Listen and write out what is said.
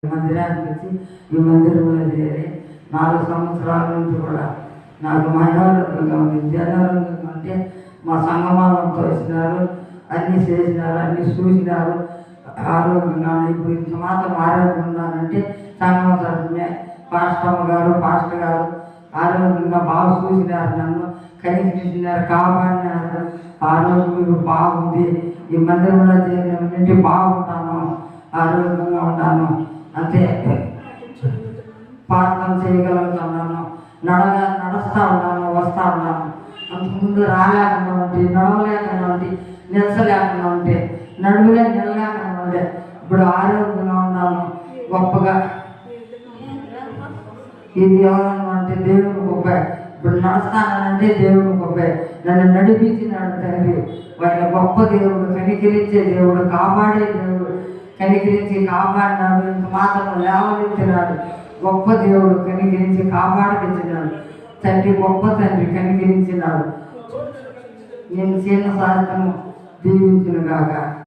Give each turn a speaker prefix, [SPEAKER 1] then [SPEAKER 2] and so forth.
[SPEAKER 1] మందిరానికి వచ్చి ఈ మందిరంలో చేరి 4 సంవత్సరాల నుంచి కూడా నాకు మనోరంగంగా ఉంది, జనరంగంగా ఉంటే మా సంగమాలంతో వచ్చినారు, అన్నీ చేసినారు, అన్నీ చూసినారు, ఆరోగ్యంగా ఇప్పుడు ఇంత మాత్రం ఆరోగ్యం ఉన్నానంటే సంగమ తరఫునే పాస్టర్ గారు ఆరోగ్యంగా బాగా చూసినారు, నన్ను కనిపించినారు, కాపాడినారు. ఆరోగ్యం ఇప్పుడు బాగుంది. ఈ మందిరంలో చేరిన బాగుంటాను, ఆరోగ్యంగా ఉన్నాను. అంతే ప్రార్థన చేయగలుగుతున్నాను, నడుస్తూ ఉన్నాను, వస్తూ ఉన్నాను. అంతకుముందు రాలేకుండా ఉంటే, నడవలేకుండా ఉంటే, నిలసలేకుండా ఉంటే, నడుములే నిలలేకుండా ఉంటే, ఇప్పుడు ఆరోగ్యంగా ఉన్నాను గొప్పగా. ఇది ఎవరన్నా అంటే దేవుని గొప్ప. ఇప్పుడు నడుస్తానంటే దేవుని గొప్ప. నన్ను నడిపించినాడు తండ్రి. వాళ్ళ గొప్ప దేవుడు, కనికరించే దేవుడు, కాపాడే దేవుడు, కనికరించి కాపాడినాడు. ఇంత మాత్రం లేవనెత్తినాడు. గొప్ప దేవుడు కనికరించి కాపాడిపించినాడు. తండ్రి గొప్ప తండ్రి కనికరించినాడు. నేను చిన్న సాధనము దీవించును గాక.